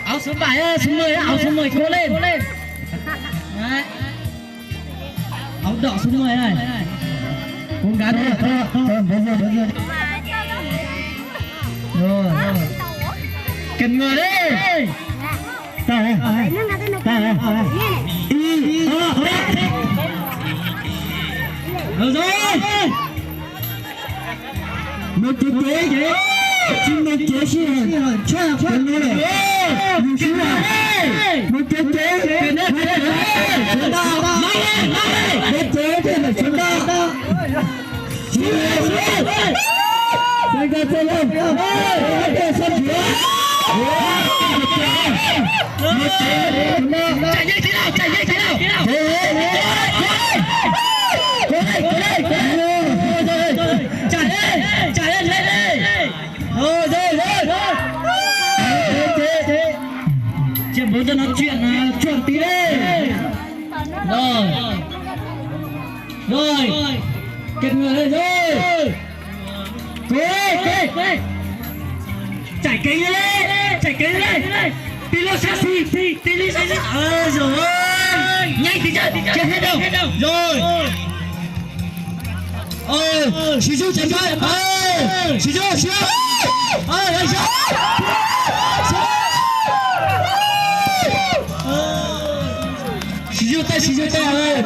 Áo số 7 ơi, số 10 áo số 10 cố lên. Đấy. Áo đỏ số 10 này. Cố gắng đi. Rồi. Cần người đi. Được rồi. Một cái kế. Chúng mình chế sĩ cho phần này. Một cái kế. Một chế thì là chúng ta. Chạy bố cho nó chuyện tí đi. Rồi kết người lên rồi. Chạy cây lên. Tí lô xa xì. Rồi nhanh tí chưa hết đâu. Rồi xí chú chạy coi. Xí chú xí chú tay ơi.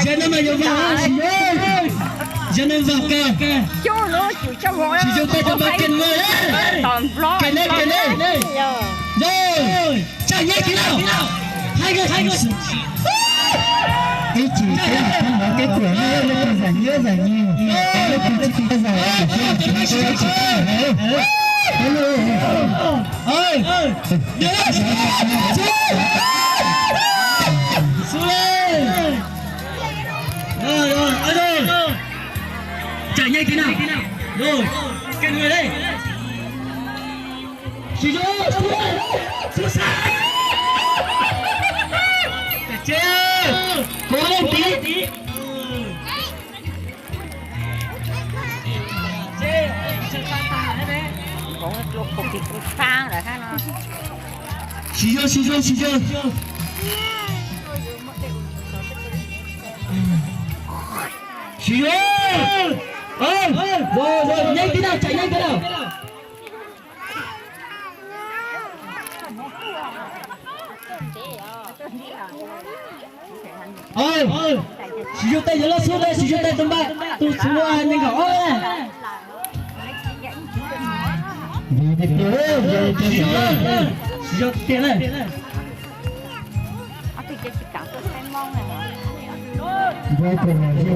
Dân nó mà vô vào xí chú. Dân nó vào kìa. Xí chú tay cho bà kiên người đấy. Kiên lên. Rồi chạy nhanh tí nào. Hai người. Cái chỉ cái cửa nó giải nhớ giải nhiều. Nó cũng chỉ giải hello. Ơi. Rồi. Chạy nhanh tí nào. Rồi, cái người đây. Chị Dô, xuống xa. Chạy cố lên tí. Cũng lúc phục thì cũng sang rồi ha nó. Chị Dô. Chị ơi! Rồi, nhanh tí nào, chạy nhanh tí nào. Chị vô tay nó xuống đây, chị vô tay tầm ba. Tôi xuống nhanh gõ đây. Chị vô tiền này. Với phần là gì?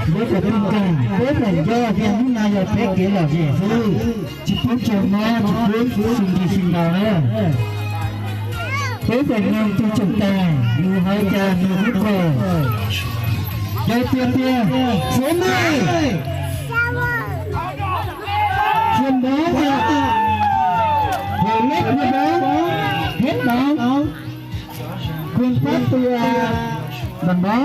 Với phần tinh thần, với phần do hiện nay là thế kia là gì? Chỉ muốn trường ma, chỉ muốn xin nào nữa. Với phần năm cho chúng ta, như hai cha, như hút về. Đây tiền, số 10. Chuyên bó nha. Hồi lết như bó, hết bó. Quyền pháp từ bằng bó.